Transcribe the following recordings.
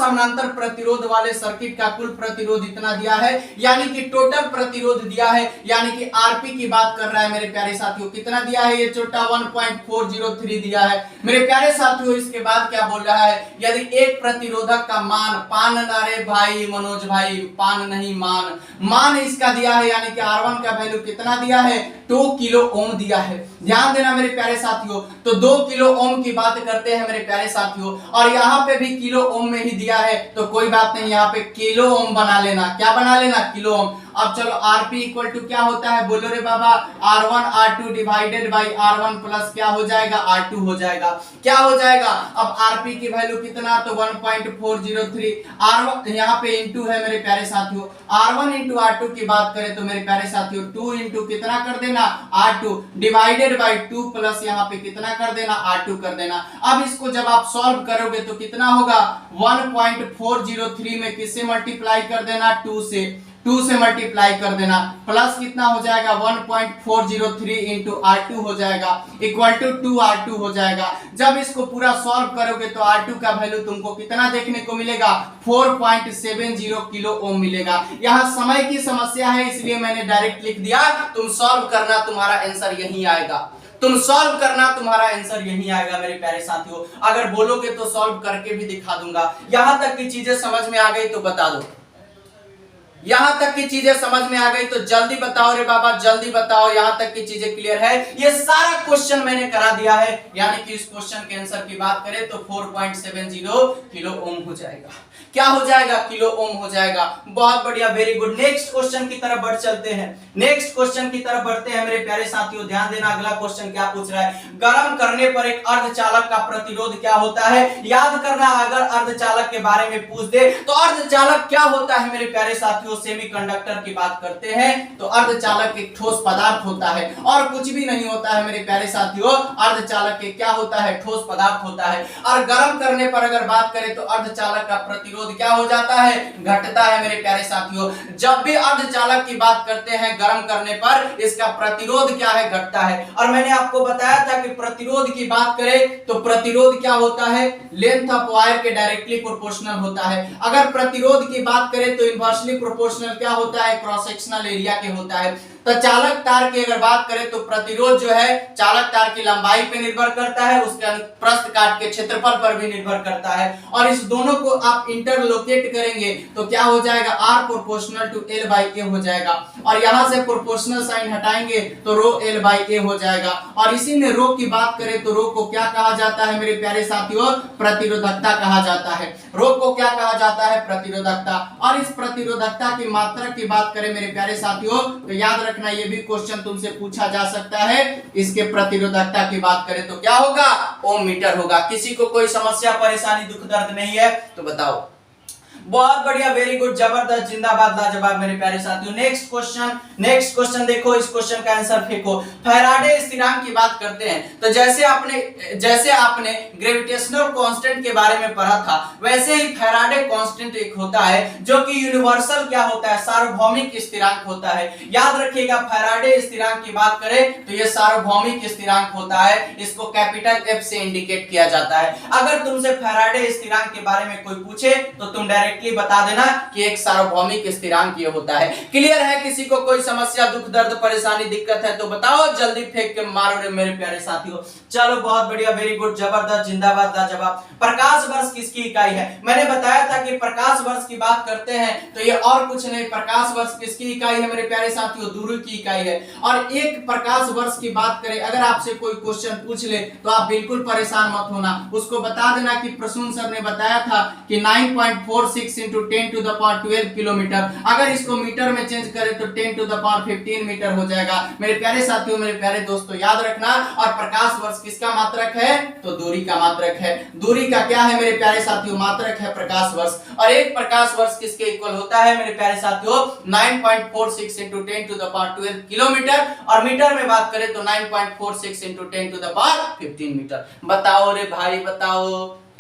समानांतर प्रतिरोध वाले सर्किट का कुल प्रतिरोध इतना दिया है, यानी कि टोटल प्रतिरोध दिया है, यानी कि आरपी की बात कर रहा है मेरे प्यारे साथियों। कितना दिया है ये छोटा 1.403 दिया है मेरे प्यारे साथियों। इसके बाद क्या बोल रहा है, यदि एक प्रतिरोधक का मान, पान नारे भाई मनोज भाई, पान नहीं मान इसका दिया है, यानी कि R1 का वैल्यू कितना दिया है, 2 किलो ओम दिया है। ध्यान देना मेरे प्यारे साथियों, तो 2 किलो ओम की बात करते हैं मेरे प्यारे साथियों, और यहाँ पे भी किलो ओम में ही दिया है, तो कोई बात नहीं, यहाँ पे किलो ओम बना लेना। क्या बना लेना, किलो ओम। अब चलो Rp इक्वल टू क्या होता है, बोलो रे बाबा, R1 R2 divided by R1 plus क्या हो जाएगा, R2 हो जाएगा। क्या हो जाएगा, अब Rp की वैल्यू कितना, तो 1.403, R1 यहाँ पे इंटू है मेरे प्यारे साथियों, R1 इंटू R2 की बात करें तो मेरे प्यारे साथियों 2 इंटू कितना कर देना, R2 डिवाइडेड बाई 2 प्लस यहाँ पे कितना कर देना, R2 कर देना। अब इसको जब आप सॉल्व करोगे तो कितना होगा, 1.403 में किससे मल्टीप्लाई कर देना, 2 से मल्टीप्लाई कर देना, प्लस कितना हो जाएगा 1.403 इंटू R2 हो जाएगा, इक्वल टू 2R2 हो जाएगा। जब इसको पूरा सॉल्व करोगे तो R2 का वैल्यू तुमको कितना देखने को मिलेगा, 4.70 किलो ओम मिलेगा। यहाँ समय की समस्या है इसलिए मैंने डायरेक्ट लिख दिया, तुम सॉल्व करना, तुम्हारा आंसर यही आएगा। तुम सॉल्व करना, तुम्हारा आंसर यही आएगा मेरे प्यारे साथियों। अगर बोलोगे तो सॉल्व करके भी दिखा दूंगा। यहां तक की चीजें समझ में आ गई तो बता दो, यहां तक की चीजें समझ में आ गई तो जल्दी बताओ रे बाबा, जल्दी बताओ। यहां तक की चीजें क्लियर है, ये सारा क्वेश्चन मैंने करा दिया है, यानी कि इस क्वेश्चन के आंसर की बात करें तो 4.70 किलो ओम हो जाएगा। क्या हो जाएगा, किलो ओम हो जाएगा। बहुत बढ़िया, वेरी गुड। नेक्स्ट क्वेश्चन की तरफ बढ़ चलते हैं, नेक्स्ट क्वेश्चन की तरफ बढ़ते हैं मेरे प्यारे साथियों। ध्यान देना, अगला क्वेश्चन क्या पूछ रहा है, गर्म करने पर एक अर्धचालक का प्रतिरोध क्या होता है। याद करना, अगर अर्धचालक के बारे में पूछ दे तो अर्धचालक क्या होता है मेरे प्यारे साथियों। सेमीकंडक्टर की बात करते हैं तो अर्धचालक एक ठोस पदार्थ होता है और कुछ भी नहीं होता है मेरे प्यारे साथियों। अर्धचालक के क्या होता है, ठोस पदार्थ होता है। और गर्म करने पर अगर बात करें तो अर्धचालक का प्रतिरोध क्या हो जाता है, घटता है मेरे प्यारे साथियों। जब भी अर्धचालक की बात करते हैं गर्म करने पर, इसका प्रतिरोध क्या है, घटता है। और मैंने आपको बताया था कि प्रतिरोध की बात करें तो प्रतिरोध क्या होता है, लेंथ ऑफ वायर के डायरेक्टली प्रोपोर्शनल होता है। अगर प्रतिरोध की बात करें तो इनवर्सली प्रोपोर्शनल क्या होता है, क्रॉस सेक्शनल एरिया के होता है। तो चालक तार की अगर बात करें तो प्रतिरोध जो है चालक तार की लंबाई पे निर्भर करता है, उसके प्रस्थ काट के क्षेत्रफल पर भी निर्भर करता है। और इस दोनों को आप इंटरलोकेट करेंगे तो क्या हो जाएगा, R proportional to L by A हो जाएगा। और यहां से प्रोपोर्शनल साइन हटाएंगे तो रो L बाई A हो जाएगा। और इसी में रो की बात करें तो रो को क्या कहा जाता है मेरे प्यारे साथियों, प्रतिरोधकता कहा जाता है। रो को क्या कहा जाता है, प्रतिरोधकता। और इस प्रतिरोधकता की मात्रा की बात करें मेरे प्यारे साथियों तो याद रखना, ये भी क्वेश्चन तुमसे पूछा जा सकता है। इसके प्रतिरोधकता की बात करें तो क्या होगा, ओम मीटर होगा। किसी को कोई समस्या परेशानी दुख दर्द नहीं है तो बताओ। बहुत बढ़िया, वेरी गुड, जबरदस्त, जिंदाबाद, लाजवाब मेरे प्यारे साथियों। नेक्स्ट क्वेश्चन देखो, इस क्वेश्चन का आंसर फेंको। फैराडे स्थिरांक की बात करते हैं तो जैसे आपने ग्रेविटेशनल कांस्टेंट के बारे में पढ़ा था, वैसे ही फैराडे कांस्टेंट एक होता है जो कि यूनिवर्सल क्या होता है, सार्वभौमिक स्थिरांक होता है। याद रखिएगा, फैराडे स्थिरांक की बात करें तो ये सार्वभौमिक स्थिरांक होता है। इसको कैपिटल F से इंडिकेट किया जाता है। अगर तुमसे फैराडे स्थिरांक के बारे में कोई पूछे तो तुम डायरेक्टली बता देना कि एक सार्वभौमिक स्थिरांक ये होता है। क्लियर है, किसी को कोई समस्या दुख दर्द परेशानी दिक्कत है तो बताओ, जल्दी फेंक के मारो रे मेरे प्यारे साथियों। चलो बहुत बढ़िया, वेरी गुड, जबरदस्त, जिंदाबाद, लाजवाब। प्रकाश वर्ष किसकी इकाई है, मैंने बताया था कि प्रकाश वर्ष की बात करते हैं तो ये और कुछ नहीं, प्रकाश वर्ष किसकी इकाई है मेरे प्यारे साथियों, दूरी की इकाई है। और एक प्रकाश वर्ष की बात करें, अगर आपसे कोई क्वेश्चन पूछ ले तो आप बिल्कुल परेशान मत होना, उसको बता देना कि प्रसून सर ने बताया था कि 9.46 into 10 to the power 12 kilometre. अगर इसको मीटर में चेंज करें तो 10 to the power 15 मीटर हो जाएगा। मेरे प्यारे साथियों, मेरे प्यारे दोस्तों, याद रखना। और प्रकाश वर्ष किसका मात्रक है, तो दूरी का मात्रक है। दूरी का क्या है मेरे प्यारे साथियों, मात्रक है प्रकाश वर्ष। और एक प्रकाश वर्ष किसके इक्वल होता है मेरे प्यारे साथियों, 9.46 into 10 to the power 12 kilometre. और मीटर में बात करें तो 9.46 into 10 to the power 15 मीटर। बताओ रे भाई, बताओ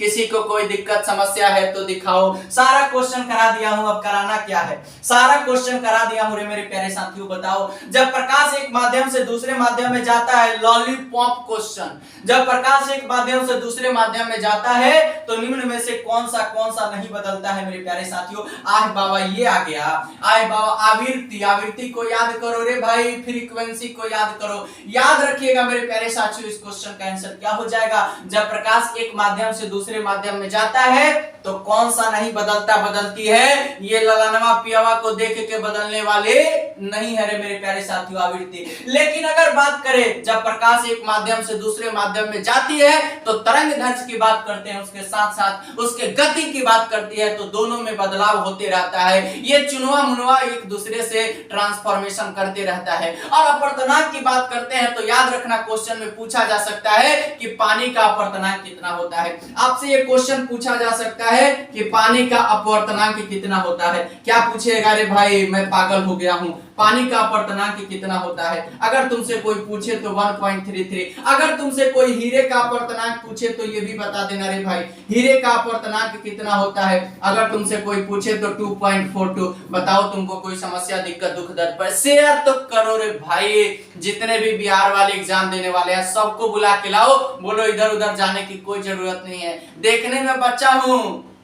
किसी को कोई दिक्कत समस्या है तो दिखाओ। सारा क्वेश्चन करा दिया हूं, अब कराना क्या है, सारा क्वेश्चन करा दिया हूं रे मेरे प्यारे साथियों। बताओ, जब प्रकाश एक माध्यम से दूसरे माध्यम में जाता है, लॉलीपॉप क्वेश्चन, जब प्रकाश एक माध्यम से दूसरे माध्यम में जाता है तो निम्न में से कौन सा नहीं बदलता है मेरे प्यारे साथियों। आह बाबा ये आ गया, आह बाबा आवृत्ति, आवृत्ति को याद करो रे भाई, फ्रीक्वेंसी को याद करो। याद रखिएगा मेरे प्यारे साथियों, इस क्वेश्चन का आंसर क्या हो जाएगा। जब प्रकाश एक माध्यम से दूसरे माध्यम में जाता है तो कौन सा नहीं बदलता, बदलती है ये ललनवा पियवा को देख के बदलने वाले नहीं है रे मेरे प्यारे साथियों आवृत्ति। लेकिन अगर बात करें जब प्रकाश एक माध्यम से दूसरे माध्यम में जाती है तो तरंग दैर्ध्य की बात करते हैं, उसके साथ साथ उसके गति की बात करती है, तो दोनों में बदलाव होते रहता है। ये चुनवा मुनवा एक दूसरे से ट्रांसफॉर्मेशन करते रहता है। और अपवर्तनांक की बात करते हैं तो याद रखना क्वेश्चन में पूछा जा सकता है कि पानी का अपवर्तनांक कितना होता है। आपसे ये क्वेश्चन पूछा जा सकता है कि पानी का अपवर्तनांक कितना होता है। क्या पूछेगा रे भाई, मैं पागल हो गया हूं, पानी का अपवर्तनांक कितना होता है। अगर तुमसे कोई पूछे तो 1.33, अगर तुमसे कोई हीरे का अपवर्तनांक पूछे तो ये भी बता देना रे भाई, हीरे का अपवर्तनांक कितना होता है। अगर तुमसे कोई पूछे तो 2.42। बताओ तुमको कोई समस्या दिक्कत दुख दर्द पर शेयर तो करो रे भाई। जितने भी बिहार वाले एग्जाम देने वाले हैं सबको बुला के लाओ, बोलो इधर उधर जाने की कोई जरूरत नहीं है। देखने में बच्चा हूं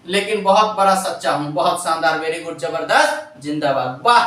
लेकिन बहुत बड़ा सच्चा हूं। बहुत शानदार, वेरी गुड, जबरदस्त, जिंदाबाद, वाह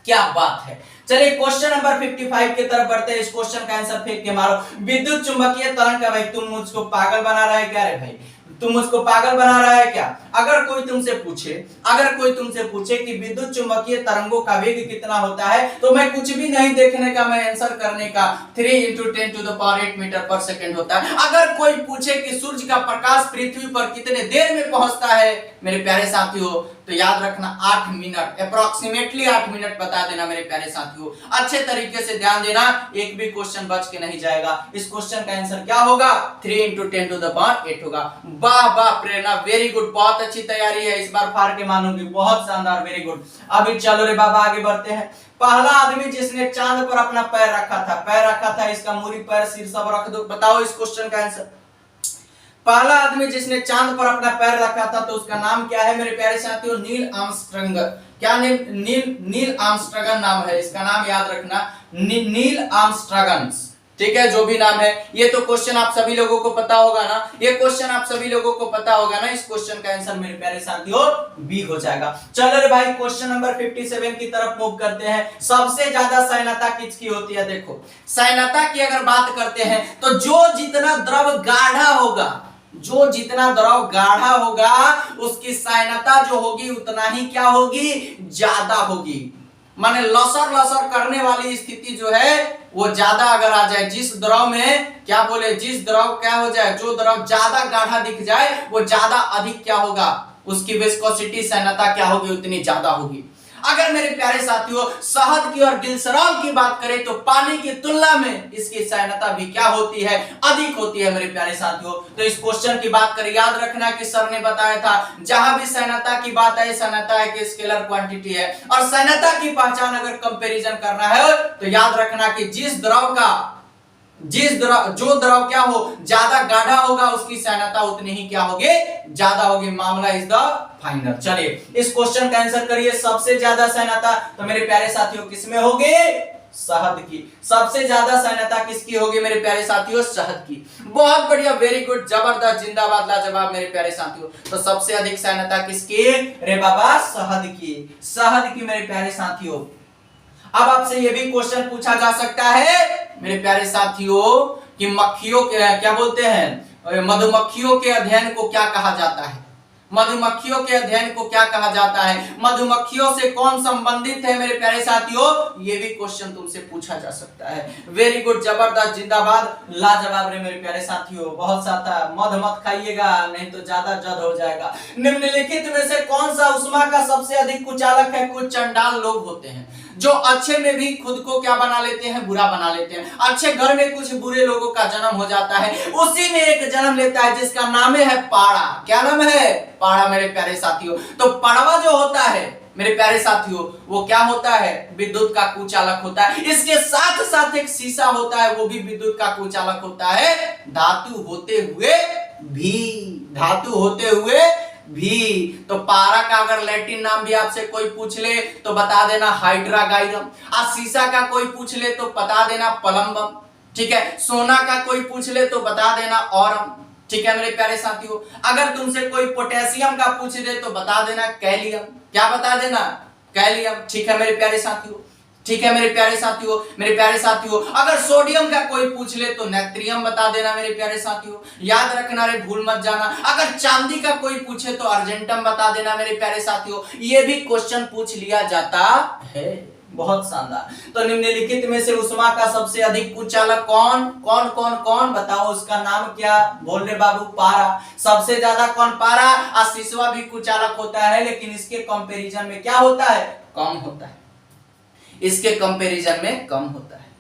क्या बात है। चलिए क्वेश्चन नंबर 55 की तरफ बढ़ते हैं। इस क्वेश्चन का आंसर फेंक के मारो। विद्युत चुंबकीय तरंग का, भाई तुम मुझको पागल बना रहा है क्या रे भाई, तुम मुझको पागल बना रहा है क्या। अगर कोई तुमसे पूछे कि विद्युत चुंबकीय तरंगों का वेग कितना होता है तो मैं कुछ भी नहीं देखने का, मैं आंसर करने का 3 × 10⁸ मीटर पर सेकंड होता है। अगर कोई पूछे कि सूर्य का प्रकाश पृथ्वी पर कितने देर में पहुंचता है मेरे प्यारे साथियों, तो याद रखना 8 मिनट, अप्रोक्सीमेटली 8 मिनट बता देना मेरे प्यारे साथियों। अच्छे तरीके से ध्यान देना, एक भी क्वेश्चन बच के नहीं जाएगा। इस क्वेश्चन का आंसर क्या होगा, 3 × 10⁸ होगा। वाह वाह प्रेरणा, वेरी गुड, बहुत अच्छी तैयारी है, इस बार फाड़ के मानूंगी, बहुत शानदार, वेरी गुड। अभी चलो रे बाबा आगे बढ़ते हैं। पहला आदमी जिसने चांद पर अपना पैर रखा था, इसका मूरी पैर शीर्षक रख दो। बताओ इस क्वेश्चन का आंसर। पहला आदमी जिसने चांद पर अपना पैर रखा था तो उसका नाम क्या है मेरे प्यारे साथियों, नील आर्मस्ट्रांग। क्या नील आर्मस्ट्रांग नाम है, इसका नाम याद रखना, नील आर्मस्ट्रांग, ठीक है, जो भी नाम है। ये तो क्वेश्चन आप सभी लोगों को पता होगा ना, ये क्वेश्चन आप सभी लोगों को पता होगा ना। इस क्वेश्चन का आंसर मेरे प्यारे साथियों बी हो जाएगा। चलो रे भाई क्वेश्चन नंबर 57 की तरफ मूव करते हैं। सबसे ज्यादा सैनता किसकी होती है। देखो सैनता की अगर बात करते हैं तो जो जितना द्रव गाढ़ा होगा उसकी सैनता जो होगी उतना ही क्या होगी, ज्यादा होगी। माने लसर करने वाली स्थिति जो है वो ज्यादा अगर आ जाए, जिस द्रव में क्या बोले, जिस द्रव क्या हो जाए, जो द्रव ज्यादा गाढ़ा दिख जाए वो ज्यादा अधिक क्या होगा, उसकी विस्कोसिटी सैनता क्या होगी, उतनी ज्यादा होगी। अगर मेरे प्यारे साथियों शहद की और ग्लिसरॉल की बात करें तो पानी की तुलना में इसकी सैनता भी क्या होती है, अधिक होती है मेरे प्यारे साथियों। तो इस क्वेश्चन की बात करें, याद रखना कि सर ने बताया था जहां भी सैनता की बात है, सैनता एक स्केलर क्वांटिटी है और सैनता की पहचान अगर कंपैरिजन करना है तो याद रखना कि जो द्रव क्या हो ज्यादा गाढ़ा होगा उसकी सैनता उतनी ही क्या होगी, ज्यादा होगी। मामला इज द फाइनल। चलिए इस क्वेश्चन का आंसर करिए। सबसे ज्यादा सैनता तो मेरे प्यारे साथियों किसमें होगी, शहद की। सबसे ज्यादा सैनता किसकी होगी मेरे प्यारे साथियों, शहद की। बहुत बढ़िया, वेरी गुड, जबरदस्त, जिंदाबाद, लाजवाब मेरे प्यारे साथियों। तो सबसे अधिक सैनता किसकी रे बाबा, शहद की मेरे प्यारे साथियों। अब आपसे यह भी क्वेश्चन पूछा जा सकता है मेरे प्यारे साथियों कि मक्खियों के क्या बोलते हैं, मधुमक्खियों के अध्ययन को क्या कहा जाता है, मधुमक्खियों के अध्ययन को क्या कहा जाता है, मधुमक्खियों से कौन संबंधित है मेरे प्यारे साथियों, ये भी क्वेश्चन तुमसे पूछा जा सकता है। वेरी गुड, जबरदस्त, जिंदाबाद, लाजवाब रे मेरे प्यारे साथियों। बहुत साता मध मत खाइएगा नहीं तो ज्यादा जद हो जाएगा। निम्नलिखित में से कौन सा उष्मा का सबसे अधिक कुचालक है। कुछ चंडाल लोग होते हैं जो अच्छे में भी खुद को क्या बना लेते हैं, बुरा बना लेते हैं। अच्छे घर में कुछ बुरे लोगों का जन्म हो जाता है, उसी में एक जन्म लेता है जिसका नाम है पाड़ा। क्या नाम है, पाड़ा मेरे प्यारे साथियों। तो पाड़वा जो होता है मेरे प्यारे साथियों वो क्या होता है, विद्युत का कुचालक होता है। इसके साथ साथ एक शीशा होता है, वो भी विद्युत का कुचालक होता है, धातु होते हुए भी, धातु होते हुए भी। तो पारा का अगर लैटिन नाम भी आपसे कोई पूछ ले तो बता देना हाइड्रागाइरम। और शीशा का कोई पूछ ले तो बता देना पलम्बम। ठीक है, सोना का कोई पूछ ले तो बता देना औरम। ठीक है मेरे प्यारे साथियों, अगर तुमसे कोई पोटेशियम का पूछ दे तो बता देना कैलियम। क्या बता देना? कैलियम। ठीक है मेरे प्यारे साथियों, ठीक है मेरे प्यारे साथियों, मेरे प्यारे साथियों, अगर सोडियम का कोई पूछ ले तो नेट्रियम बता देना मेरे प्यारे साथियों। याद रखना रे, भूल मत जाना। अगर चांदी का कोई पूछे तो अर्जेंटम बता देना मेरे प्यारे साथियों। ये भी क्वेश्चन पूछ लिया जाता है। बहुत शानदार। तो निम्नलिखित में से उष्मा का सबसे अधिक कुचालक कौन कौन कौन कौन बताओ, उसका नाम क्या? बोल रहे बाबू, पारा। सबसे ज्यादा कौन? पारा। और शीशवा भी कुचालक होता है, लेकिन इसके कंपैरिजन में क्या होता है? कम होता है। इसके कंपैरिजन में कम होता है।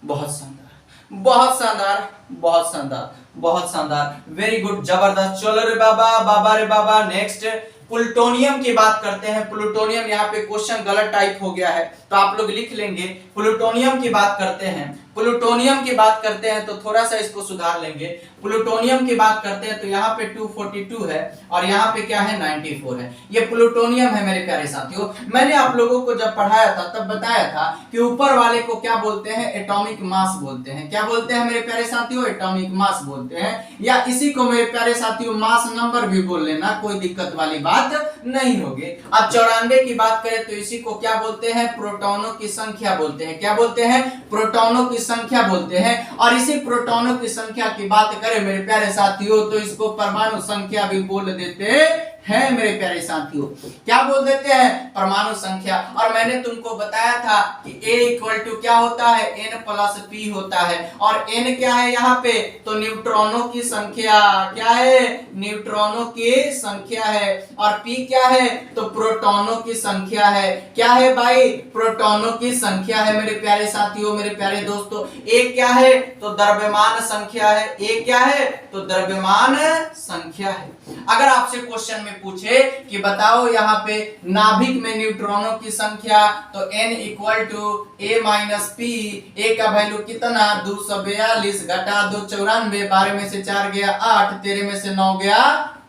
बहुत शानदार, बहुत शानदार, बहुत शानदार, बहुत शानदार, वेरी गुड, जबरदस्त। चलो रे बाबा, बाबा रे बाबा। नेक्स्ट प्लूटोनियम की बात करते हैं। प्लूटोनियम, यहाँ पे क्वेश्चन गलत टाइप हो गया है तो आप लोग लिख लेंगे। प्लूटोनियम की बात करते हैं, प्लूटोनियम की बात करते हैं तो थोड़ा सा इसको सुधार लेंगे। प्लूटोनियम की बात करते हैं तो यहाँ पे 242 है और यहाँ पे क्या है? 94 है। ये प्लूटोनियम है मेरे प्यारे साथियों। मैंने आप लोगों को जब पढ़ाया था तब बताया था कि ऊपर वाले को क्या बोलते हैं? एटॉमिक मास बोलते हैं। क्या बोलते हैं मेरे प्यारे साथियों? एटॉमिक मास बोलते हैं, या इसी को मेरे प्यारे साथियों मास नंबर भी बोल लेना, कोई दिक्कत वाली बात नहीं होगी। अब 94 की बात करें तो इसी को क्या बोलते हैं? प्रोटॉनों की संख्या बोलते हैं। क्या बोलते हैं? प्रोटॉनों की संख्या बोलते हैं। और इसी प्रोटॉनों की संख्या की बात करें मेरे प्यारे साथियों तो इसको परमाणु संख्या भी बोल देते है मेरे प्यारे साथियों। क्या बोल देते हैं? परमाणु संख्या। और मैंने तुमको बताया था कि A इक्वल टू क्या होता है? N प्लस P होता है। और N क्या है यहाँ पे? तो न्यूट्रॉनों की संख्या। क्या है? न्यूट्रॉनों की संख्या है। और P क्या है? तो प्रोटॉनों की संख्या है। क्या है भाई? प्रोटॉनों की संख्या है मेरे प्यारे साथियों, मेरे प्यारे दोस्तों। A क्या है? तो द्रव्यमान संख्या है। A क्या है? तो द्रव्यमान संख्या है। अगर आपसे क्वेश्चन में पूछे कि बताओ यहाँ पे नाभिक में न्यूट्रॉनों की संख्या तो n equal to a minus p. A का वैल्यू कितना? 242 घटा 2 94, 12 में से 4 गया 8, 13 में से 9 गया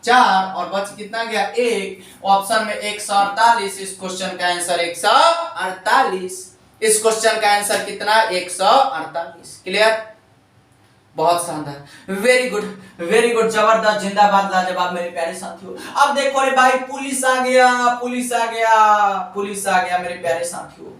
4 और बच कितना गया? 1। ऑप्शन में 148। इस क्वेश्चन का आंसर 148। इस क्वेश्चन का आंसर कितना? 148। क्लियर? बहुत शानदार, वेरी गुड, वेरी गुड, जबरदस्त, जिंदाबाद, लाजवाब मेरे प्यारे साथियों। अब देखो रे भाई, पुलिस आ गया, पुलिस आ गया, पुलिस आ गया मेरे प्यारे साथियों।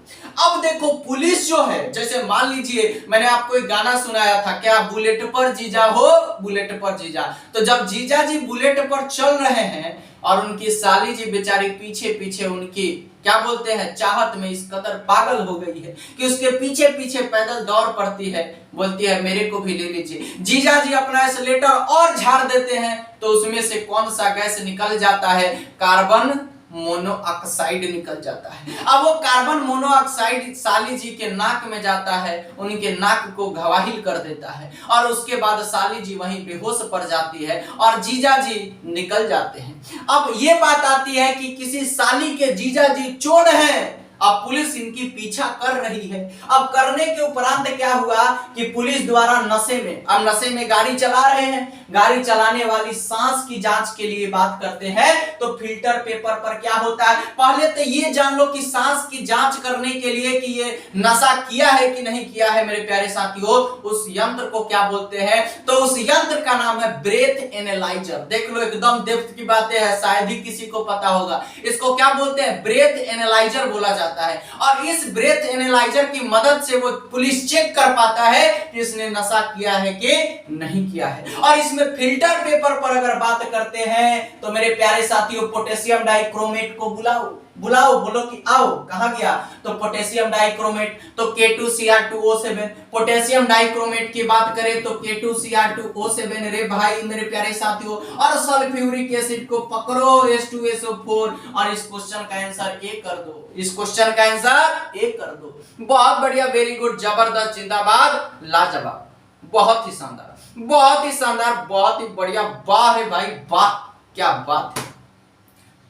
अब देखो पुलिस जो है, जैसे मान लीजिए मैंने आपको एक गाना सुनाया था, क्या? बुलेट पर जीजा हो, बुलेट पर जीजा। तो जब जीजा जी बुलेट पर चल रहे हैं और उनकी साली जी बेचारी पीछे पीछे उनकी क्या बोलते हैं चाहत में इस कदर पागल हो गई है कि उसके पीछे पीछे पैदल दौड़ पड़ती है, बोलती है मेरे को भी ले लीजिए। जीजा जी अपना एक्सीलेटर और झाड़ देते हैं तो उसमें से कौन सा गैस निकल जाता है? कार्बन मोनोऑक्साइड निकल जाता है। अब वो कार्बन मोनोऑक्साइड साली जी के नाक में जाता है, उनके नाक को घवाहिल कर देता है और उसके बाद साली जी वहीं बेहोश पड़ जाती है और जीजा जी निकल जाते हैं। अब ये बात आती है कि किसी साली के जीजा जी चोर हैं, अब पुलिस इनकी पीछा कर रही है। अब करने के उपरांत क्या हुआ कि पुलिस द्वारा नशे में, अब नशे में गाड़ी चला रहे हैं, गाड़ी चलाने वाली सांस की जांच के लिए बात करते हैं तो फिल्टर पेपर पर क्या होता है? पहले तो ये जान लो कि सांस की जांच करने के लिए कि ये नशा किया है कि नहीं किया है मेरे प्यारे साथियों, उस यंत्र को क्या बोलते हैं? तो उस यंत्र का नाम है ब्रेथ एनालाइजर। देख लो एकदम डेप्थ की बातें हैं, शायद ही किसी को पता होगा। इसको क्या बोलते हैं? ब्रेथ एनालाइजर बोला जाता है। और इस ब्रेथ एनालाइजर की मदद से वो पुलिस चेक कर पाता है कि इसने नशा किया है कि नहीं किया है। और इसमें फिल्टर पेपर पर अगर बात करते हैं तो मेरे प्यारे साथियों पोटेशियम डाइक्रोमेट को बुलाओ, बुलाओ, बोलो कि आओ। कहां गया? तो पोटेशियम डाइक्रोमेट, तो K2Cr2O7। पोटेशियम डाइक्रोमेट की बात करें तो K2Cr2O7 रे भाई मेरे प्यारे साथियों। और सल्फ्यूरिक एसिड को पकड़ो H2SO4 और इस क्वेश्चन का आंसर ए कर दो, इस क्वेश्चन का आंसर ए कर दो। बहुत बढ़िया, वेरी गुड, जबरदस्त, जिंदाबाद, लाजवाब, बहुत ही शानदार, बहुत ही शानदार, बहुत ही बढ़िया। वाह रे भाई वाह, क्या बात है,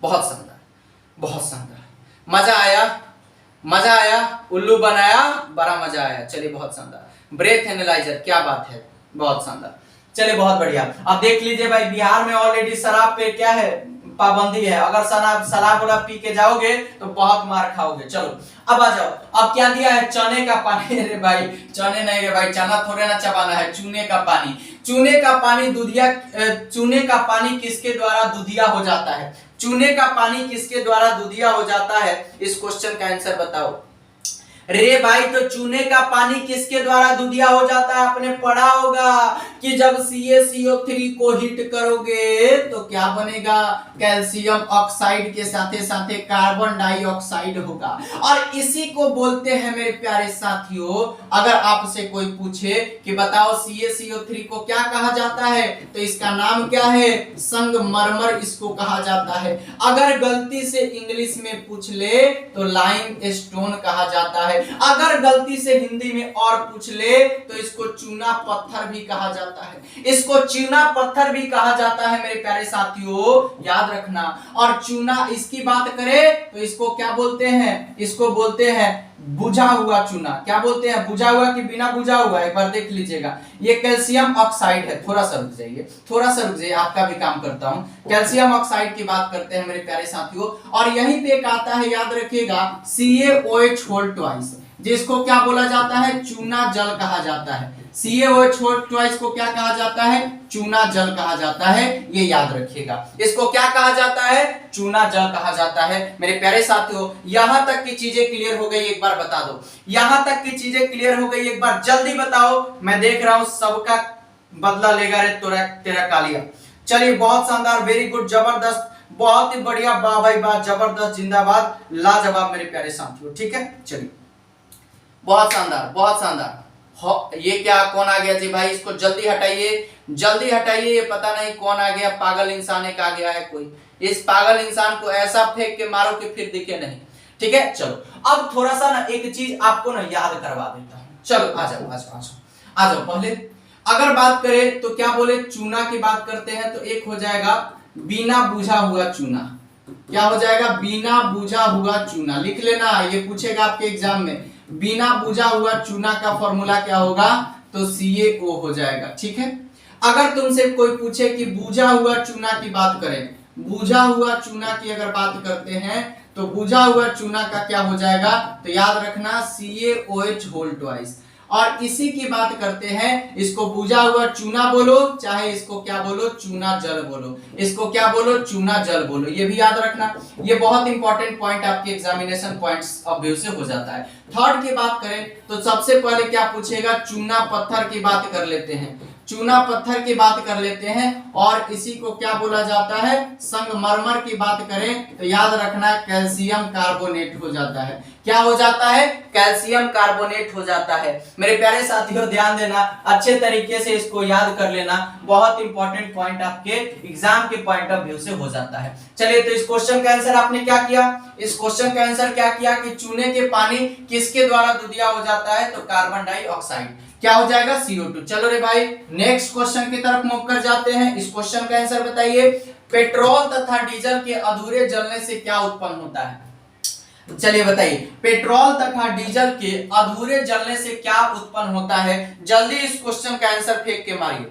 बहुत शानदार, बहुत शानदार, मजा आया, मजा आया, उल्लू बनाया, बड़ा मजा आया। चलिए बहुत शानदार, ब्रेथ एनालाइजर, क्या बात है, बहुत शानदार। चलिए बहुत बढ़िया। अब देख लीजिए भाई, बिहार में ऑलरेडी शराब पे क्या है, पाबंदी है। अगर शराब वाला पी के जाओगे तो बहुत मार खाओगे। चलो अब आ जाओ, अब क्या दिया है, चने का पानी। अरे भाई चने नहीं रे भाई, चना थोड़े ना चबाना है, चूने का पानी। चूने का पानी चूने का पानी किसके द्वारा दूधिया हो जाता है? चूने का पानी किसके द्वारा दूधिया हो जाता है? इस क्वेश्चन का आंसर बताओ। रे भाई तो चूने का पानी किसके द्वारा दूधिया हो जाता है? आपने पढ़ा होगा कि जब CaCO3 को हीट करोगे तो क्या बनेगा, कैल्शियम ऑक्साइड के साथे साथे कार्बन डाइऑक्साइड होगा। और इसी को बोलते हैं मेरे प्यारे साथियों, अगर आपसे कोई पूछे कि बताओ CaCO3 को क्या कहा जाता है, तो इसका नाम क्या है, संगमरमर इसको कहा जाता है। अगर गलती से इंग्लिश में पूछ ले तो लाइम स्टोन कहा जाता है। अगर गलती से हिंदी में और पूछ ले तो इसको चूना पत्थर भी कहा जाता है। इसको चूना पत्थर भी कहा जाता है मेरे प्यारे साथियों, याद रखना। और चूना इसकी बात करें तो इसको क्या बोलते हैं, इसको बोलते हैं बुझा हुआ चूना। क्या बोलते हैं, बुझा हुआ कि बिना बुझा हुआ? एक बार देख लीजिएगा, ये कैल्शियम ऑक्साइड है। थोड़ा सा रुक जाइए, थोड़ा सा रुक जाइए, आपका भी काम करता हूं। कैल्शियम ऑक्साइड की बात करते हैं मेरे प्यारे साथियों। और यहीं पे एक आता है, याद रखिएगा, CaOH होल ट्वाइस, जिसको क्या बोला जाता है, चूना जल कहा जाता है। CaOH होल ट्वाइस को क्या कहा जाता है, चूना जल कहा जाता है। ये याद रखिएगा, इसको क्या कहा जाता है, चूना जल कहा जाता है। मेरे प्यारे साथियों यहां तक की चीजें क्लियर हो गई, एक बार बता दो। यहां तक की चीजें क्लियर हो गई, एक बार जल्दी बताओ। मैं देख रहा हूं सबका बदला लेगा रे तेरा कालिया। चलिए बहुत शानदार, वेरी गुड, जबरदस्त, बहुत ही बढ़िया, वाह भाई वाह, जबरदस्त, जिंदाबाद, लाजवाब मेरे प्यारे साथियों। ठीक है, चलिए बहुत शानदार, बहुत शानदार। ये क्या, कौन आ गया जी भाई, इसको जल्दी हटाइए, जल्दी हटाइए। ये पता नहीं कौन आ गया, पागल इंसान एक आ गया है कोई। इस पागल इंसान को ऐसा फेंक के मारो कि फिर दिखे नहीं। ठीक है, चलो अब थोड़ा सा ना एक चीज आपको ना याद करवा देता हूं। चलो आ जाओ, आ जाओ, आ जाओ, आ जाओ। पहले अगर बात करें तो क्या बोले, चूना की बात करते हैं तो एक हो जाएगा बिना बुझा हुआ चूना। क्या हो जाएगा, बिना बुझा हुआ चूना। लिख लेना, ये पूछेगा आपके एग्जाम में। बिना बुझा हुआ चूना का फॉर्मूला क्या होगा, तो CaO हो जाएगा। ठीक है, अगर तुमसे कोई पूछे कि बुझा हुआ चूना की बात करें, बुझा हुआ चूना की अगर बात करते हैं तो बुझा हुआ चूना का क्या हो जाएगा, तो याद रखना CaOH होल ट्वाइस। और इसी की बात करते हैं, इसको बुझा हुआ चूना बोलो, चाहे इसको क्या बोलो, चूना जल बोलो। इसको क्या बोलो, चूना जल बोलो, ये भी याद रखना। ये बहुत इंपॉर्टेंट पॉइंट आपके एग्जामिनेशन पॉइंट्स ऑफ व्यू से हो जाता है। थर्ड की बात करें तो सबसे पहले क्या पूछेगा, चूना पत्थर की बात कर लेते हैं। चूना पत्थर की बात कर लेते हैं और इसी को क्या बोला जाता है, संगमरमर की बात करें तो याद रखना कैल्शियम कार्बोनेट हो जाता है। क्या हो जाता है, कैल्शियम कार्बोनेट हो जाता है। मेरे प्यारे साथियों ध्यान देना, अच्छे तरीके से इसको याद कर लेना, बहुत इंपॉर्टेंट पॉइंट आपके एग्जाम के पॉइंट ऑफ व्यू से हो जाता है। चलिए तो इस क्वेश्चन का आंसर आपने क्या किया, इस क्वेश्चन का आंसर क्या किया कि चूने के पानी किसके द्वारा दूधिया हो जाता है, तो कार्बन डाइऑक्साइड। क्या हो जाएगा, CO2। चलो रे भाई नेक्स्ट क्वेश्चन की तरफ मूव कर जाते हैं। इस क्वेश्चन का आंसर बताइए, पेट्रोल तथा डीजल के अधूरे जलने से क्या उत्पन्न होता है। चलिए बताइए, पेट्रोल तथा डीजल के अधूरे जलने से क्या उत्पन्न होता है, जल्दी इस क्वेश्चन का आंसर फेंक के मारिए।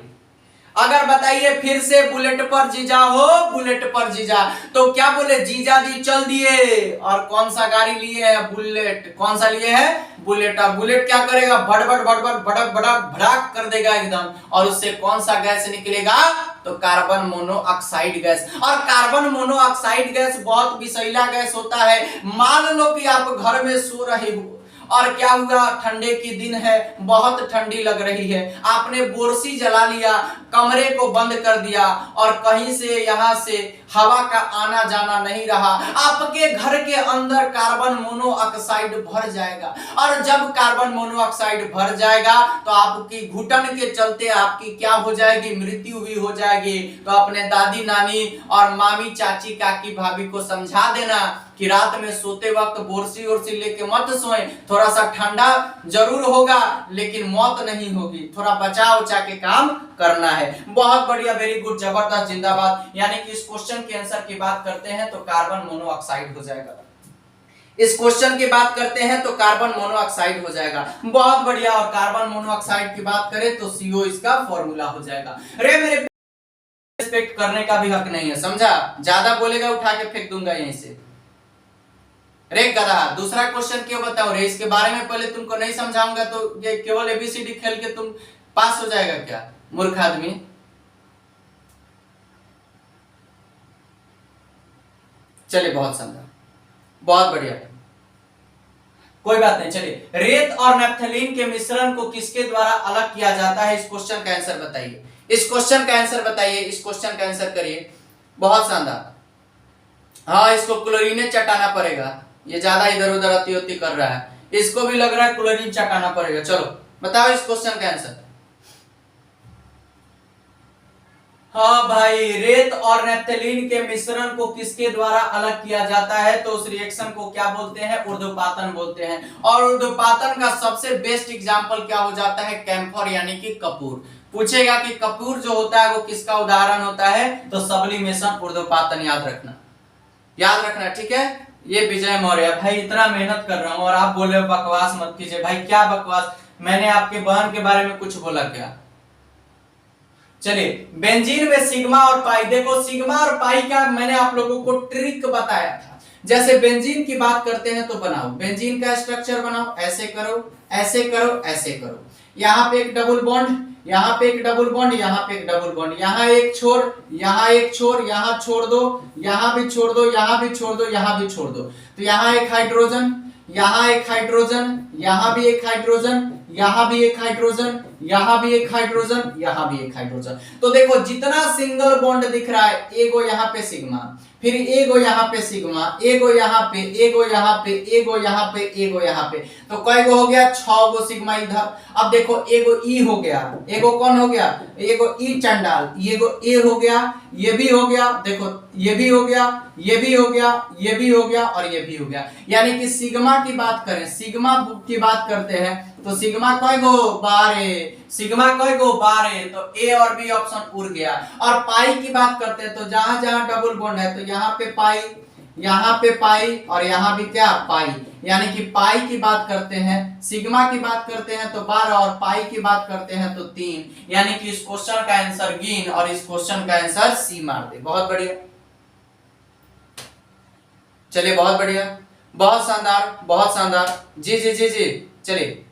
अगर बताइए फिर से बुलेट पर जीजा हो, बुलेट पर जीजा, तो क्या बोले, जीजा जी चल दिए और कौन सा गाड़ी लिए है, बुलेट। कौन सा लिए है, बुलेट। और बुलेट क्या करेगा, भड़बड़ भड़बड़ भड़क भड़क भड़ाक कर देगा एकदम, और उससे कौन सा गैस निकलेगा, तो कार्बन मोनोऑक्साइड गैस। और कार्बन मोनोऑक्साइड गैस बहुत विषैला गैस होता है। मान लो कि आप घर में सो रहे हो और क्या हुआ, ठंडे की दिन है, बहुत ठंडी लग रही है, आपने बोरसी जला लिया, कमरे को बंद कर दिया और कहीं से यहां से हवा का आना जाना नहीं रहा, आपके घर के अंदर कार्बन मोनोऑक्साइड भर जाएगा। और जब कार्बन मोनोऑक्साइड भर जाएगा तो आपकी घुटन के चलते आपकी क्या हो जाएगी, मृत्यु भी हो जाएगी। तो अपने दादी नानी और मामी चाची काकी भाभी को समझा देना कि रात में सोते वक्त बोरसी ओरसी लेके मत सोएं, थोड़ा सा ठंडा जरूर होगा लेकिन मौत नहीं होगी, थोड़ा बचा उचा के काम करना है। बहुत बढ़िया, वेरी गुड, जबरदस्त, जिंदाबाद। यानी कि इस क्वेश्चन के आंसर की बात करते हैं तो कार्बन मोनोऑक्साइड हो जाएगा। इस क्वेश्चन की बात करते हैं तो कार्बन मोनोऑक्साइड हो जाएगा। बहुत बढ़िया। और कार्बन मोनोऑक्साइड की बात करें तो CO इसका फॉर्मूला हो जाएगा। रे मेरे रिस्पेक्ट करने का भी हक नहीं है, समझा? ज्यादा बोलेगा उठा के फेंक दूंगा यहीं से। रे गधा, दूसरा क्वेश्चन क्यों बताओ रे? इसके बारे में पहले तुमको नहीं समझाऊंगा तो ये केवल ABCD खेल के तुम पास हो जाएगा क्या, मूर्ख आदमी? चलिए बहुत शानदार, बहुत बढ़िया, कोई बात नहीं। चलिए, रेत और नैप्थलीन के मिश्रण को किसके द्वारा अलग किया जाता है? इस क्वेश्चन का आंसर बताइए, इस क्वेश्चन का आंसर बताइए, इस क्वेश्चन का आंसर करिए। बहुत शानदार। हाँ, इसको क्लोरीन चटाना पड़ेगा, ये ज्यादा इधर उधर अति उति कर रहा है, इसको भी लग रहा है क्लोरीन चटाना पड़ेगा। चलो बताओ इस क्वेश्चन का आंसर। हाँ भाई, रेत और नैप्थलीन के मिश्रण को किसके द्वारा अलग किया जाता है? तो उस रिएक्शन को क्या बोलते हैं? ऊर्ध्वपातन बोलते हैं। और ऊर्ध्वपातन का सबसे बेस्ट एग्जांपल क्या हो जाता है? कैम्फर यानी कि कपूर। पूछेगा कि कपूर जो होता है वो किसका उदाहरण होता है? तो सब्लिमेशन ऊर्ध्वपातन, याद रखना, याद रखना, ठीक है? ये विजय मौर्य भाई, इतना मेहनत कर रहा हूं और आप बोले बकवास मत कीजिए। भाई क्या बकवास? मैंने आपके बहन के बारे में कुछ बोला क्या? चलिए, बेंजीन में सिग्मा और पाई, देखो सिग्मा और पाई का मैंने आप लोगों को ट्रिक बताया था। जैसे बेंजीन की बात करते हैं तो बनाओ, बेंजीन का स्ट्रक्चर बनाओ, ऐसे करो, ऐसे करो, ऐसे करो। यहाँ पे एक डबल बॉन्ड, यहाँ पे एक डबल बॉन्ड, यहाँ पे एक डबल बॉन्ड, यहाँ एक छोड़, यहाँ एक छोड़, यहाँ छोड़ दो, यहाँ भी छोड़ दो, यहाँ भी छोड़ दो, यहाँ भी छोड़ दो। तो यहाँ एक हाइड्रोजन, यहाँ एक हाइड्रोजन, यहाँ भी एक हाइड्रोजन, यहाँ भी एक हाइड्रोजन, यहाँ भी एक हाइड्रोजन, यहाँ भी एक हाइड्रोजन। तो देखो जितना सिंगल बॉन्ड दिख रहा है, एगो यहाँ पे सिग्मा, फिर एगो यहाँ पे सिग्मा, एगो यहाँ पे, एगो यहाँ पे, एगो यहाँ पे, एगो यहाँ पे, तो कई गो हो गया? 6 गो सिग्मा इधर। अब देखो एगो ई हो गया, एगो कौन हो गया? एगो ई चंडाल, एगो ए हो गया, ये भी हो गया, देखो ये भी हो गया, ये भी हो गया, ये भी हो गया और ये भी हो गया। यानी कि सिग्मा की बात करें, सिग्मा की बात करते हैं तो सिग्मा कई गो? 12। सिग्मा कई गो? 12। तो ए और बी ऑप्शन उड़ गया। और पाई की बात करते हैं तो जहां जहां डबल बॉन्ड है तो यहाँ पे पाई, यहाँ पे पाई और यहाँ भी क्या? पाई। यानी कि पाई की बात करते हैं, सिग्मा की बात करते हैं तो 12 और पाई की बात करते हैं तो 3। यानी कि इस क्वेश्चन का आंसर गिन और इस क्वेश्चन का आंसर सी मार दे। बहुत बढ़िया, चलिए बहुत बढ़िया, बहुत शानदार, बहुत शानदार। जी जी जी जी, चलिए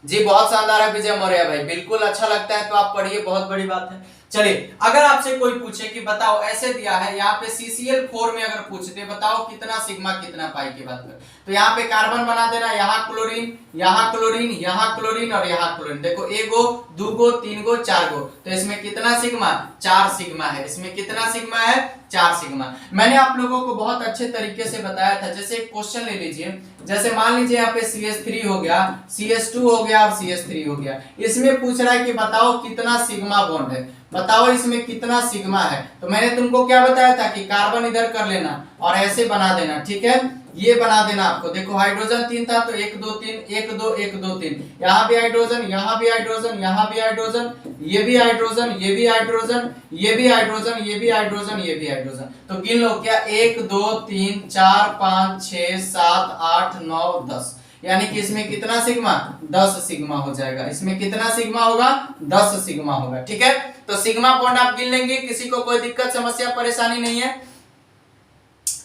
जी, बहुत शानदार है विजय मौर्य भाई, बिल्कुल अच्छा लगता है तो आप पढ़िए, बहुत बड़ी बात है। चलिए, अगर आपसे कोई पूछे कि बताओ ऐसे दिया है यहाँ पे CCl4 में अगर पूछते बताओ कितना सिग्मा कितना पाई की बात कर, तो यहाँ पे कार्बन बना देना, यहाँ क्लोरीन, यहाँ क्लोरीन, यहाँ क्लोरीन और यहाँ क्लोरीन। देखो एगो, दूगो, तीन गो, चार गो, तो इसमें कितना सिग्मा? 4 सिग्मा है। इसमें कितना सिग्मा है? 4 सिग्मा। मैंने आप लोगों को बहुत अच्छे तरीके से बताया था। जैसे एक क्वेश्चन ले लीजिए, जैसे मान लीजिए यहाँ पे CH3 हो गया, CH2 हो गया और CH3 हो गया। इसमें पूछ रहा है कि बताओ कितना सिग्मा बॉन्ड है, बताओ इसमें कितना सिग्मा है। तो मैंने तुमको क्या बताया था कि कार्बन इधर कर लेना और ऐसे बना देना, ठीक है? ये बना देना आपको। देखो हाइड्रोजन 3 था तो 1 2 3, 1 2 1 2 3, यहाँ भी हाइड्रोजन, यहाँ भी हाइड्रोजन, यहाँ भी हाइड्रोजन, ये भी हाइड्रोजन, ये भी हाइड्रोजन, ये भी हाइड्रोजन, ये भी हाइड्रोजन, ये भी हाइड्रोजन। तो गिन लो क्या? 1 2 3 4 5 6 7 8 9 10। यानी कि इसमें कितना सिग्मा? 10 सिग्मा हो जाएगा। इसमें कितना सिग्मा होगा? 10 सिग्मा होगा, ठीक है? तो सिग्मा बॉन्ड आप गिन लेंगे, किसी को कोई दिक्कत समस्या परेशानी नहीं है?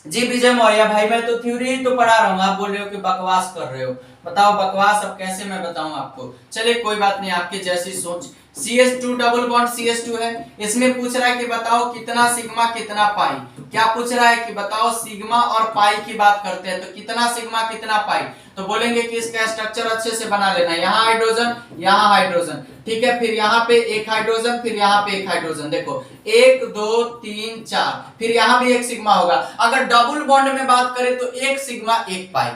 जी विजय मौर्य भाई, मैं तो थ्योरी ही तो पढ़ा रहा हूँ, आप बोल रहे हो कि बकवास कर रहे हो। बताओ बकवास अब कैसे मैं बताऊं आपको? चलिए कोई बात नहीं, आपकी जैसी सोच। CH2 डबल बॉन्ड CH2 है, इसमें पूछ रहा है कि बताओ कितना सिग्मा कितना पाई। क्या पूछ रहा है कि बताओ सिग्मा और पाई की बात करते हैं तो कितना सिग्मा कितना पाई, तो बोलेंगे कि इसका स्ट्रक्चर अच्छे से बना लेना। यहाँ हाइड्रोजन, यहाँ हाइड्रोजन, ठीक है? फिर यहाँ पे एक हाइड्रोजन, फिर यहाँ पे एक हाइड्रोजन। देखो 1 2 3 4, फिर यहाँ भी एक सिग्मा होगा। अगर डबल बॉन्ड में बात करें तो 1 सिग्मा 1 पाई,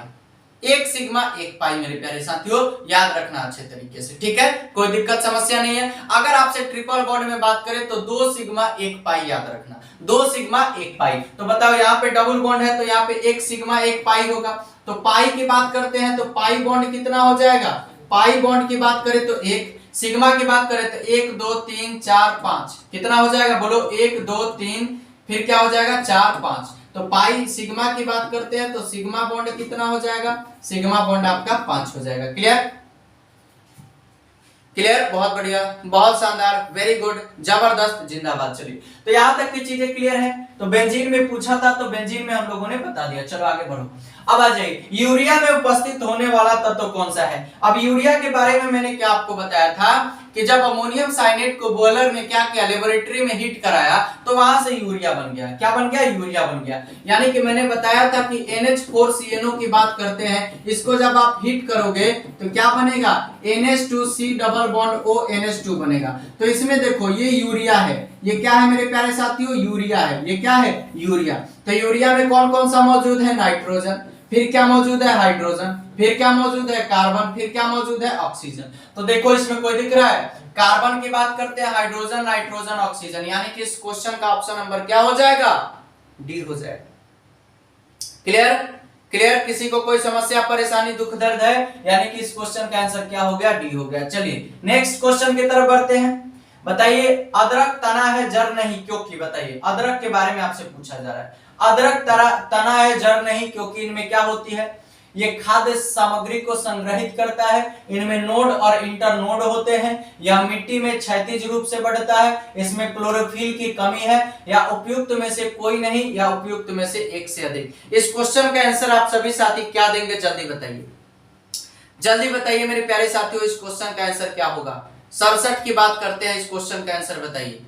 1 सिग्मा 1 पाई मेरे प्यारे साथियों, याद रखना अच्छे तरीके से, ठीक है? कोई दिक्कत समस्या नहीं है। अगर आपसे ट्रिपल बॉन्ड में बात करें तो 2 सिग्मा 1 पाई, याद रखना 2 सिग्मा 1 पाई। तो बताओ यहाँ पे डबल बॉन्ड है तो यहाँ पे 1 सिग्मा 1 पाई होगा। तो पाई की बात करते हैं तो पाई बॉन्ड कितना हो जाएगा? पाई बॉन्ड की बात करें तो 1, सिग्मा की बात करें तो 1 2 3 4 5, कितना हो जाएगा? बोलो 1 2 3, फिर क्या हो जाएगा 4 5। तो पाई सिग्मा की बात करते हैं तो सिग्मा बॉन्ड कितना हो जाएगा, सिग्मा बॉन्ड आपका 5 हो जाएगा। क्लियर, क्लियर, बहुत बढ़िया, बहुत शानदार, वेरी गुड, जबरदस्त, जिंदाबाद। चलिए तो यहां तक की चीजें क्लियर है। तो बेंजीन में पूछा था तो बेंजीन में हम लोगों ने बता दिया। चलो आगे बढ़ो। अब आ जाइए, यूरिया में उपस्थित होने वाला तत्व कौन सा है। अब यूरिया के बारे में मैंने क्या आपको बताया था कि जब अमोनियम साइनेट को बॉयलर में क्या किया, लेबोरेटरी में हीट कराया तो वहां से यूरिया बन गया। क्या बन गया, यूरिया बन गया। यानी कि मैंने बताया था कि NH4CNO की बात करते हैं, इसको जब आप हीट करोगे तो क्या बनेगा, NH2C double bond O NH2 बनेगा। तो इसमें देखो ये यूरिया है, ये क्या है मेरे प्यारे साथियों, यूरिया है। ये क्या है, यूरिया। तो यूरिया में कौन कौन सा मौजूद है, नाइट्रोजन, फिर क्या मौजूद है, हाइड्रोजन, फिर क्या मौजूद है, कार्बन, फिर क्या मौजूद है, ऑक्सीजन। तो देखो इसमें कोई दिख रहा है, कार्बन की बात करते हैं, हाइड्रोजन, नाइट्रोजन, ऑक्सीजन, यानी कि इस क्वेश्चन का ऑप्शन नंबर क्या हो जाएगा, डी हो जाएगा। क्लियर, क्लियर, किसी को कोई समस्या परेशानी दुख दर्द है, यानी कि इस क्वेश्चन का आंसर क्या हो गया, डी हो गया। चलिए नेक्स्ट क्वेश्चन की तरफ बढ़ते हैं। बताइए अदरक तना है जड़ नहीं क्योंकि, बताइए अदरक के बारे में आपसे पूछा जा रहा है। अदरक तना है जड़ नहीं क्योंकि इनमें क्या होती है, ये खाद्य सामग्री को संग्रहित करता है, इनमें नोड और इंटरनोड होते हैं, यह मिट्टी में क्षैतिज रूप से बढ़ता है, इसमें क्लोरोफिल की कमी है, या उपयुक्त में से कोई नहीं, या उपयुक्त में से एक से अधिक। इस क्वेश्चन का आंसर आप सभी साथी क्या देंगे, जल्दी बताइए, जल्दी बताइए मेरे प्यारे साथियों, इस क्वेश्चन का आंसर क्या होगा। 67 की बात करते हैं, इस क्वेश्चन का आंसर बताइए।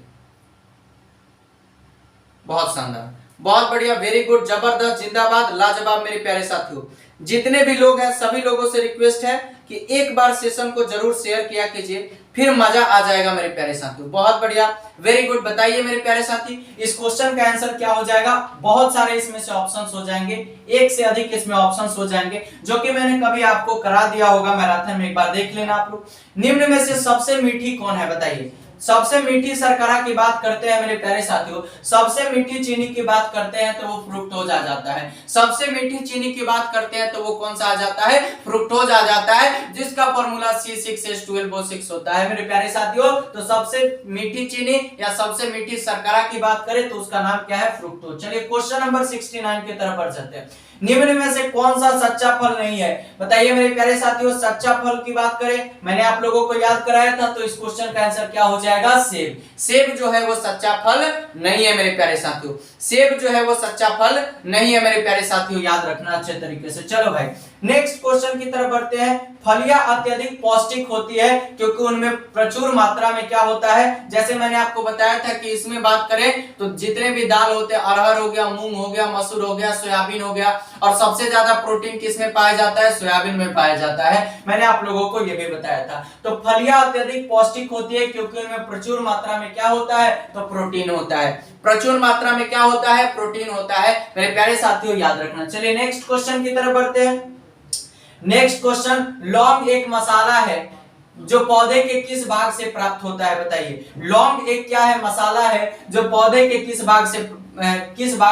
बहुत शानदार, बहुत बढ़िया, वेरी गुड, जबरदस्त, जिंदाबाद, लाजवाब मेरे प्यारे साथियों। जितने भी लोग हैं सभी लोगों से रिक्वेस्ट है कि एक बार सेशन को जरूर शेयर किया कीजिए, फिर मजा आ जाएगा मेरे प्यारे साथियों। बहुत बढ़िया, वेरी गुड। बताइए मेरे प्यारे साथी इस क्वेश्चन का आंसर क्या हो जाएगा। बहुत सारे इसमें से ऑप्शंस हो जाएंगे, एक से अधिक इसमें ऑप्शंस हो जाएंगे, जो कि मैंने कभी आपको करा दिया होगा मैराथन में, एक बार देख लेना आप लोग। निम्न में से सबसे मीठी कौन है, बताइए। सबसे मीठी शर्करा की बात करते हैं मेरे प्यारे साथियों, सबसे मीठी चीनी की बात करते हैं तो वो फ्रुक्टोज आ जाता है। सबसे मीठी चीनी की बात करते हैं तो वो कौन सा आ जाता है, फ्रुक्टोज आ जाता है, जिसका फॉर्मूला C6H12O6 होता है मेरे प्यारे साथियों। तो सबसे मीठी चीनी या सबसे मीठी शर्करा की बात करें तो उसका नाम क्या है, फ्रुक्टोज। चलिए क्वेश्चन नंबर 69 की तरफ बढ़ जाते हैं। निम्न में से कौन सा सच्चा फल नहीं है, बताइए मेरे प्यारे साथियों। सच्चा फल की बात करें, मैंने आप लोगों को याद कराया था, तो इस क्वेश्चन का आंसर क्या हो जाएगा, सेब। सेब जो है वो सच्चा फल नहीं है मेरे प्यारे साथियों, सेब जो है वो सच्चा फल नहीं है मेरे प्यारे साथियों, याद रखना अच्छे तरीके से। चलो भाई नेक्स्ट क्वेश्चन की तरफ बढ़ते हैं। फलियां अत्यधिक पौष्टिक होती है क्योंकि उनमें प्रचुर मात्रा में क्या होता है, जैसे मैंने आपको बताया था कि इसमें बात करें तो जितने भी दाल होते हैं, अरहर हो गया, मूंग हो गया, मसूर हो गया, सोयाबीन हो गया, और सबसे ज्यादा प्रोटीन किसमें पाया जाता है, सोयाबीन में पाया जाता है। मैंने आप लोगों को यह भी बताया था। तो फलियां अत्यधिक पौष्टिक होती है क्योंकि उनमें प्रचुर मात्रा में क्या होता है, तो प्रोटीन होता है। प्रचुर मात्रा में क्या होता है, प्रोटीन होता है मेरे प्यारे साथियों, याद रखना। चलिए नेक्स्ट क्वेश्चन की तरफ बढ़ते हैं। नेक्स्ट क्वेश्चन, लौंग एक मसाला है जो पौधे के किस भाग से प्राप्त होता है, बताइए। लौंग एक क्या है, मसाला है जो पौधे के किस भाग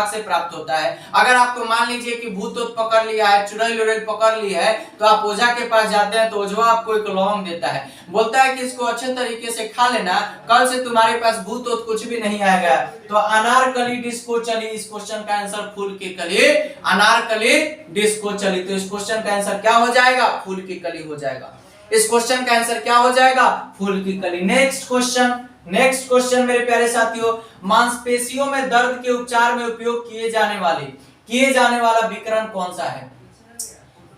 से प्राप्त होता है। अगर आपको मान लीजिए कि भूत पकड़ लिया है, चुड़ैल उड़ैल पकड़ ली है, तो आप ओझा के पास जाते हैं तो ओझा आपको एक लौंग देता है, बोलता है कि इसको अच्छे तरीके से खा लेना, कल से तुम्हारे पास भूत कुछ भी नहीं आएगा। तो अनारकली डिस्को चली, इस क्वेश्चन का आंसर फूल की कली, अनारकली डिस्को चली। तो इस क्वेश्चन का आंसर क्या हो जाएगा, फूल की कली हो जाएगा। इस क्वेश्चन का आंसर क्या हो जाएगा, फूल की कली। नेक्स्ट क्वेश्चन मेरे प्यारे साथियों, मांसपेशियों में दर्द के उपचार में उपयोग किए जाने वाला विकिरण कौन सा है,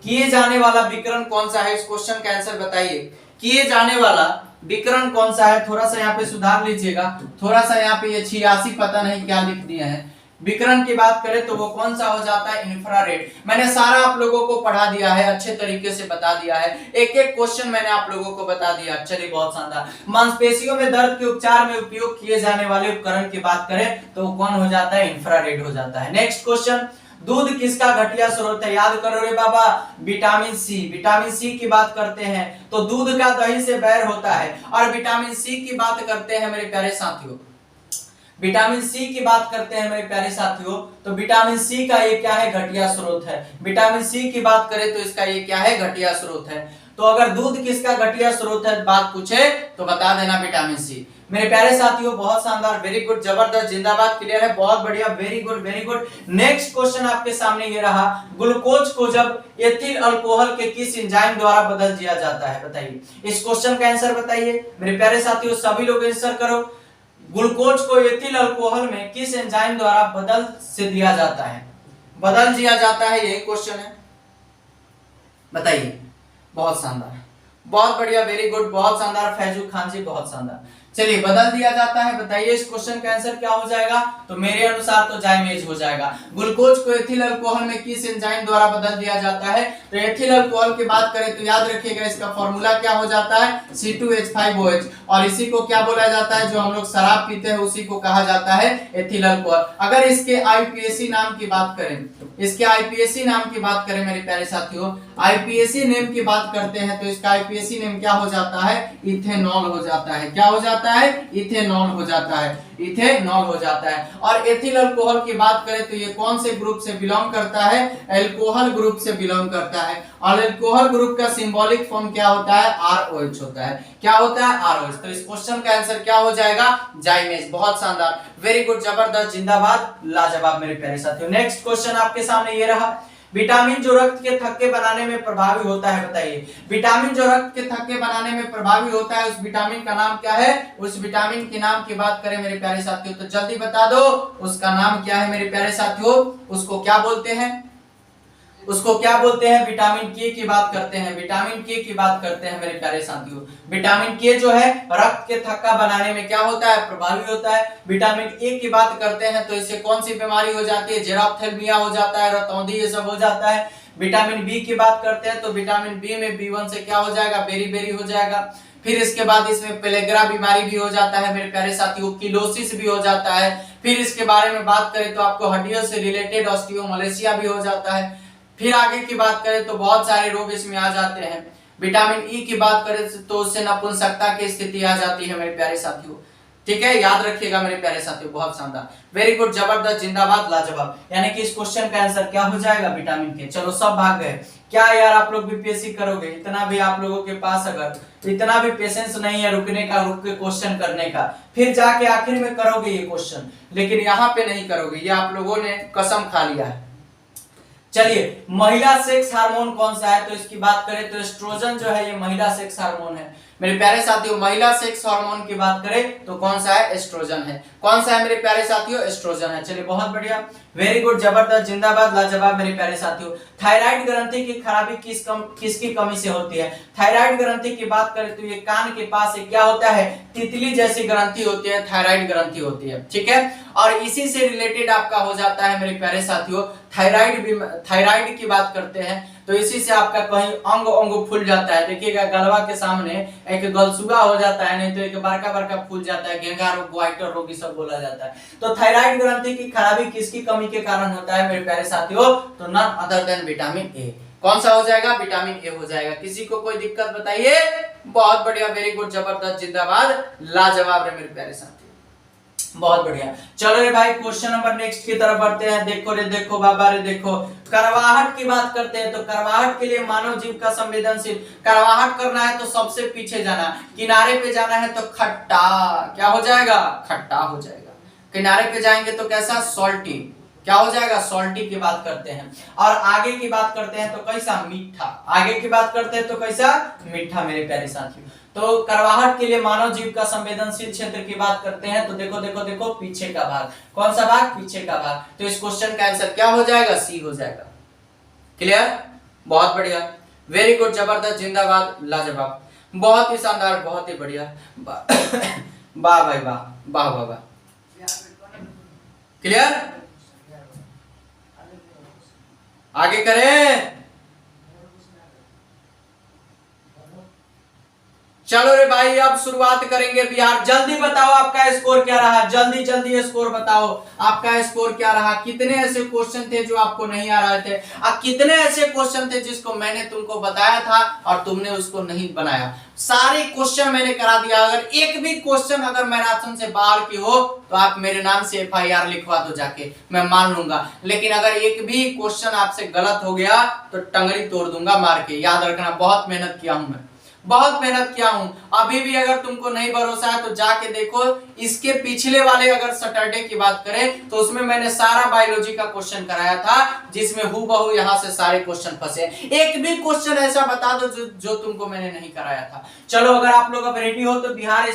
किए जाने वाला विकिरण कौन सा है, इस क्वेश्चन का आंसर बताइए। किए जाने वाला विकिरण कौन सा है, थोड़ा सा यहाँ पे सुधार लीजिएगा, थोड़ा सा यहाँ पे ये 86 पता नहीं क्या लिख दिया है। विकिरण की बात करें तो वो कौन सा हो जाता है, इंफ्रारेड। मैंने सारा आप लोगों को पढ़ा दिया है, अच्छे तरीके से बता दिया है, एक एक क्वेश्चन मैंने आप लोगों को बता दिया। चलिए बहुत शानदार। मांसपेशियों में दर्द के उपचार में उपयोग किए जाने वाले उपकरण की बात करें तो कौन हो जाता है, इंफ्रारेड हो जाता है। नेक्स्ट क्वेश्चन, दूध किसका घटिया स्रोत है, याद करो रे बाबा, विटामिन सी। विटामिन सी की बात करते हैं तो दूध का दही से बैर होता है, और विटामिन सी की बात करते हैं मेरे प्यारे साथियों, विटामिन सी की बात करते हैं मेरे प्यारे साथियों, तो विटामिन सी का ये क्या है, घटिया स्रोत है। विटामिन सी की बात करें तो इसका ये क्या है, घटिया स्रोत है। तो अगर दूध किसका घटिया स्रोत है बात पूछे तो बता देना विटामिन सी। मेरे प्यारे साथियों बहुत शानदार, वेरी गुड, जबरदस्त, जिंदाबाद, क्लियर है, बहुत बढ़िया, very good very good. Next question आपके सामने ये रहा, ग्लूकोज को जब एथिल अल्कोहल के किस एंजाइम द्वारा बदल दिया जाता है, बताइए। इस क्वेश्चन का आंसर बताइए मेरे प्यारे साथियों, सभी लोग आंसर करो। ग्लूकोज को एथिल अल्कोहल में किस एंजाइम द्वारा बदल से दिया जाता है, बदल दिया जाता है, यही क्वेश्चन है, बताइए। बहुत शानदार, बहुत बढ़िया, वेरी गुड, बहुत शानदार फैजू खान जी, बहुत शानदार। चलिए, बदल दिया जाता है, बताइए इस क्वेश्चन का आंसर क्या हो जाएगा। तो मेरे अनुसार तो जाइमेज हो जाएगा। ग्लूकोज को एथिल अल्कोहल में किस एंजाइम द्वारा बदल दिया जाता है, तो एथिल अल्कोहल की बात करें तो याद रखिएगा इसका फॉर्मूला क्या हो जाता है, C2H5OH, और इसी को क्या बोला जाता है, जो हम लोग शराब पीते हैं उसी को कहा जाता है एथिल अल्कोहल। अगर इसके आईपीएसी नाम की बात करें, इसके आईपीएसी नाम की बात करें मेरे प्यारे साथियों, आईपीएसी नेम की बात करते हैं तो इसका आईपीएसी नेम क्या हो जाता है, इथेनॉल हो जाता है। क्या हो जाता है, इथेनॉल हो जाता है, इथेनॉल हो जाता है। और एथिल अल्कोहल की बात करें तो ये कौन से ग्रुप से बिलोंग करता है, अल्कोहल ग्रुप से बिलोंग करता है। और अल्कोहल ग्रुप का सिंबॉलिक फॉर्म क्या होता है, ROH होता है। क्या होता है, ROH। तो इस क्वेश्चन का आंसर क्या हो जाएगा, जाइमेज। बहुत शानदार, वेरी गुड, जबरदस्त, जिंदाबाद, लाजवाब मेरे प्यारे साथियों। नेक्स्ट क्वेश्चन आपके सामने ये रहा, विटामिन जो रक्त के थक्के बनाने में प्रभावी होता है, बताइए। विटामिन जो रक्त के थक्के बनाने में प्रभावी होता है, उस विटामिन का नाम क्या है, उस विटामिन के नाम की बात करें मेरे प्यारे साथियों तो जल्दी बता दो, उसका नाम क्या है मेरे प्यारे साथियों, उसको क्या बोलते हैं, उसको क्या बोलते हैं, विटामिन के की बात करते हैं, विटामिन के की बात करते हैं मेरे प्यारे साथियों। विटामिन के जो है रक्त के थक्का बनाने में क्या होता है, प्रभावी होता है। विटामिन ए की बात करते हैं तो इससे कौन सी बीमारी हो जाती है, जेरोप्थेल्मिया हो जाता है, रतौंधी ये सब हो जाता है। विटामिन बी की बात करते हैं तो विटामिन बी में B1 से क्या हो जाएगा, बेरी हो जाएगा। फिर इसके बाद इसमें पेलेग्रा बीमारी भी हो जाता है मेरे प्यारे साथियों, किलोसिस भी हो जाता है। फिर इसके बारे में बात करें तो आपको हड्डियों से रिलेटेड ऑस्टियोमलेशिया भी हो जाता है। फिर आगे की बात करें तो बहुत सारे रोग इसमें आ जाते हैं। विटामिन ई की बात करें तो उससे नपुंसकता की स्थिति आ जाती है मेरे प्यारे साथियों। ठीक है, याद रखिएगा मेरे प्यारे साथियों, बहुत शानदार, वेरी गुड, जबरदस्त, जिंदाबाद, लाजवाब। यानी कि इस क्वेश्चन का आंसर क्या हो जाएगा, विटामिन के। चलो सब भाग गए क्या यार, आप लोग बीपीएससी करोगे, इतना भी आप लोगों के पास अगर इतना भी पेशेंस नहीं है रुकने का, रुक के क्वेश्चन करने का, फिर जाके आखिर में करोगे ये क्वेश्चन, लेकिन यहाँ पे नहीं करोगे, ये आप लोगों ने कसम खा लिया है। चलिए, महिला सेक्स हार्मोन कौन सा है, तो इसकी बात करें तो एस्ट्रोजन जो है ये महिला सेक्स हार्मोन है मेरे प्यारे साथियों। महिला सेक्स हार्मोन की बात करें तो कौन सा है, एस्ट्रोजन है। कौन सा है मेरे प्यारे साथियों, एस्ट्रोजन है। चलिए, बहुत बढ़िया, वेरी गुड, जबरदस्त, जिंदाबाद, लाजवाब मेरे प्यारे साथियों। थायराइड ग्रंथि की खराबी किसकी कमी से होती है, थायराइड ग्रंथि की बात करें तो ये कान के पास क्या होता है, तितली जैसी ग्रंथि होती है, थायराइड ग्रंथि होती है। ठीक है, और इसी से रिलेटेड आपका हो जाता है मेरे प्यारे साथियों थायराइड की बात करते हैं तो इसी से आपका कहीं अंग फूल जाता है। देखिएगा गलवा के सामने एक गलसुआ हो जाता है, नहीं तो एक बड़का फूल जाता है, घेंघा रोग, ग्वाइटर रोग सब बोला जाता है। तो थायराइड ग्रंथि की खराबी किसकी कमी के कारण होता है मेरे प्यारे साथियों, तो none other than vitamin A. कौन सा हो जाएगा, विटामिन ए हो जाएगा। किसी को कोई दिक्कत बताइए, बहुत बढ़िया, वेरी गुड, जबरदस्त, जिंदाबाद, लाजवाब रे मेरे प्यारे साथी, बहुत बढ़िया। चलो रे भाई, क्वेश्चन नंबर नेक्स्ट की तरफ बढ़ते हैं। देखो रे देखो बाबा रे देखो, करवाहट की बात करते हैं तो करवाहट के लिए मानव जीव का संवेदनशील, करवाहट करना है तो सबसे पीछे जाना, किनारे पे जाना है तो खट्टा, क्या हो जाएगा, खट्टा हो जाएगा। किनारे पे जाएंगे तो कैसा, सॉल्टी, क्या हो जाएगा, सॉल्टी की बात करते हैं। और आगे की बात करते हैं तो कैसा, मीठा, आगे की बात करते हैं तो कैसा, मीठा मेरे प्यारे साथियों। तो करवाहट के लिए मानव जीव का संवेदनशील क्षेत्र की बात करते हैं तो देखो देखो देखो, पीछे का भाग, कौन सा भाग, पीछे का भाग। तो इस क्वेश्चन का आंसर क्या हो जाएगा, सी हो जाएगा। क्लियर, बहुत बढ़िया, वेरी गुड, जबरदस्त, जिंदाबाद, लाजवाब, बहुत ही शानदार, बहुत ही बढ़िया, वाह भाई वाह, वाह वाह वाह। क्लियर, आगे करें, चलो रे भाई, अब शुरुआत करेंगे बिहार। जल्दी बताओ आपका स्कोर क्या रहा, जल्दी जल्दी स्कोर बताओ, आपका स्कोर क्या रहा। कितने ऐसे क्वेश्चन थे जो आपको नहीं आ रहे थे, और कितने ऐसे क्वेश्चन थे जिसको मैंने तुमको बताया था और तुमने उसको नहीं बनाया। सारे क्वेश्चन मैंने करा दिया। अगर एक भी क्वेश्चन अगर मैराथन से बाहर की हो तो आप मेरे नाम से FIR लिखवा दो जाके, मैं मान लूंगा। लेकिन अगर एक भी क्वेश्चन आपसे गलत हो गया तो टंगड़ी तोड़ दूंगा मार के, याद रखना, बहुत मेहनत किया हूं मैं, बहुत मेहनत किया हूं। अभी भी अगर तुमको नहीं भरोसा है तो जाके देखो, इसके पिछले वाले अगर सैटरडे की बात करें तो उसमें मैंने सारा बायोलॉजी का क्वेश्चन कराया था, जिसमें हूबहू यहां से सारे क्वेश्चन फंसे। एक भी क्वेश्चन ऐसा बता दो जो तुमको मैंने नहीं कराया था। चलो, अगर आप लोग अब रेडी हो तो बिहार